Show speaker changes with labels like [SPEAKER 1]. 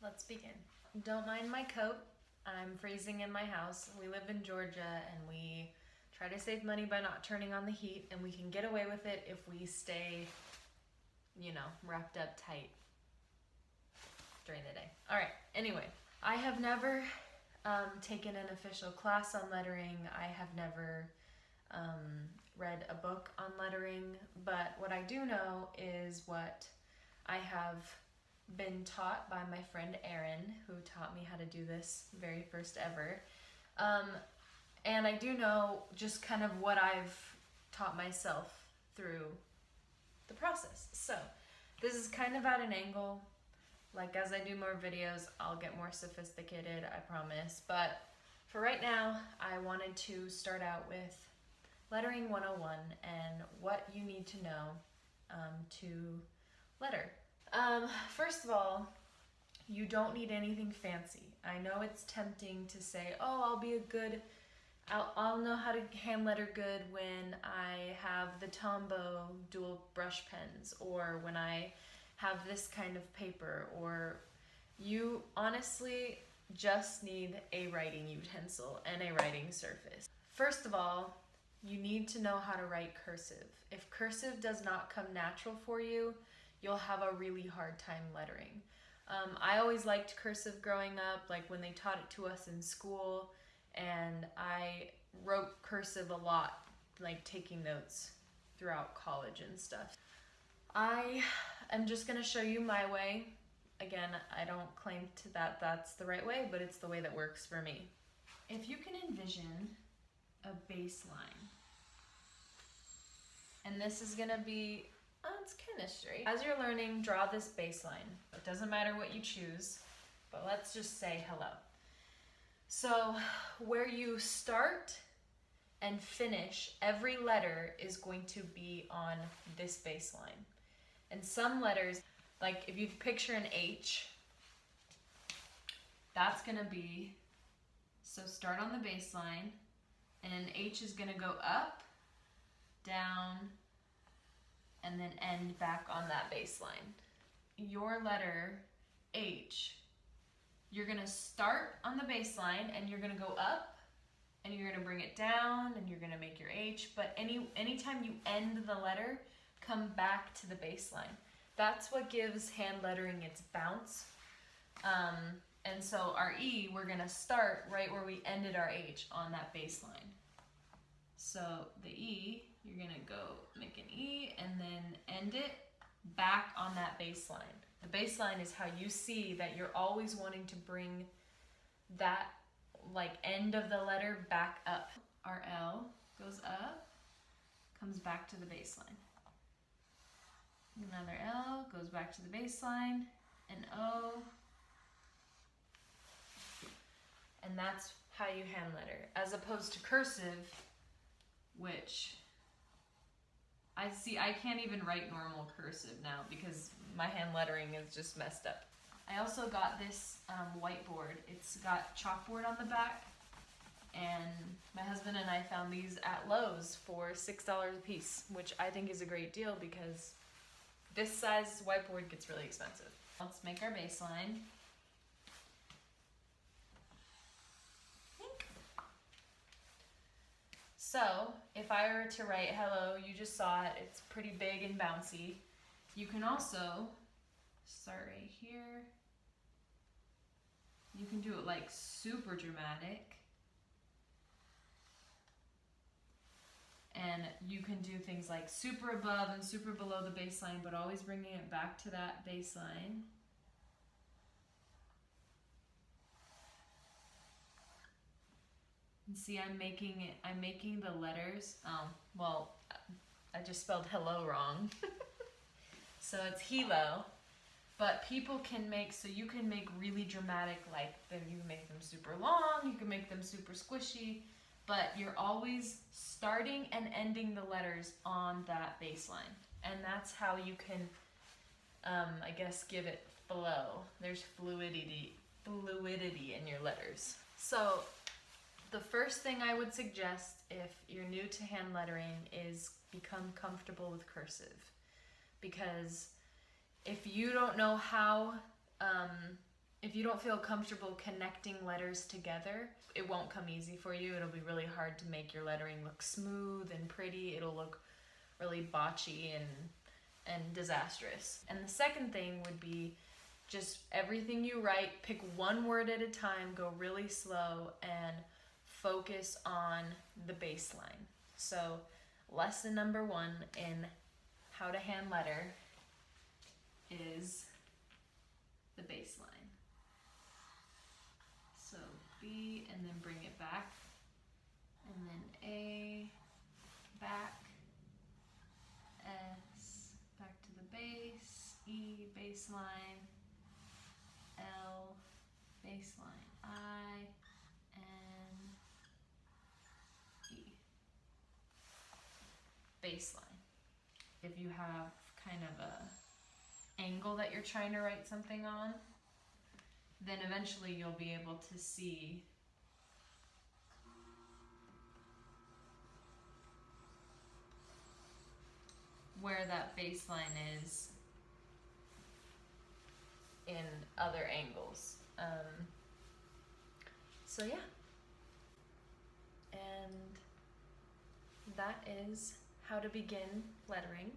[SPEAKER 1] Let's begin. Don't mind my coat. I'm freezing in my house. We live in Georgia and we try to save money by not turning on the heat, and we can get away with it if we stay, wrapped up tight during the day. All right, anyway, I have never taken an official class on lettering. I have never read a book on lettering, but what I do know is what I have been taught by my friend Erin, who taught me how to do this very first ever. And I do know just kind of what I've taught myself through the process. So this is kind of at an angle. Like, as I do more videos, I'll get more sophisticated, I promise. But for right now, I wanted to start out with Lettering 101 and what you need to know to letter. First of all, you don't need anything fancy. I know it's tempting to say, oh, I'll know how to hand letter good when I have the Tombow dual brush pens, or when I have this kind of paper, or you honestly just need a writing utensil and a writing surface. First of all, you need to know how to write cursive. If cursive does not come natural for you, you'll have a really hard time lettering. I always liked cursive growing up, like when they taught it to us in school, and I wrote cursive a lot, like taking notes throughout college and stuff. I am just gonna show you my way. Again, I don't claim that's the right way, but it's the way that works for me. If you can envision a baseline, and this is gonna be, it's kind of straight. As you're learning, draw this baseline. It doesn't matter what you choose, but let's just say hello. So where you start and finish, every letter is going to be on this baseline. And some letters, like if you picture an H, that's gonna be, so start on the baseline, and an H is gonna go up, down, and then end back on that baseline. Your letter H, you're gonna start on the baseline and you're gonna go up and you're gonna bring it down and you're gonna make your H, but anytime you end the letter, come back to the baseline. That's what gives hand lettering its bounce. And so our E, we're gonna start right where we ended our H on that baseline. So the E, you're gonna go make an E and then end it back on that baseline. The baseline is how you see that you're always wanting to bring that like end of the letter back up. Our L goes up, comes back to the baseline. Another L goes back to the baseline, an O, and that's how you hand letter. As opposed to cursive, which I can't even write normal cursive now because my hand lettering is just messed up. I also got this whiteboard. It's got chalkboard on the back, and my husband and I found these at Lowe's for $6 a piece, which I think is a great deal because this size whiteboard gets really expensive. Let's make our baseline. So if I were to write hello, you just saw it, it's pretty big and bouncy. You can also start right here. You can do it like super dramatic. And you can do things like super above and super below the baseline, but always bringing it back to that baseline. And see, I'm making the letters, well, I just spelled hello wrong. So it's helo, but people can make, so you can make really dramatic, like you can make them super long, you can make them super squishy, but you're always starting and ending the letters on that baseline. And that's how you can, I guess, give it flow. There's fluidity in your letters. So the first thing I would suggest if you're new to hand lettering is become comfortable with cursive. Because if you don't know how If you don't feel comfortable connecting letters together, it won't come easy for you. It'll be really hard to make your lettering look smooth and pretty. It'll look really botchy and disastrous. And the second thing would be just everything you write, pick one word at a time, go really slow, and focus on the baseline. So lesson number 1 in how to hand letter is the baseline. So B, and then bring it back, and then A, back, S, back to the base, E, baseline, L, baseline, I, N, E. Baseline. If you have kind of a angle that you're trying to write something on, then eventually you'll be able to see where that baseline is in other angles. So yeah, and that is how to begin lettering.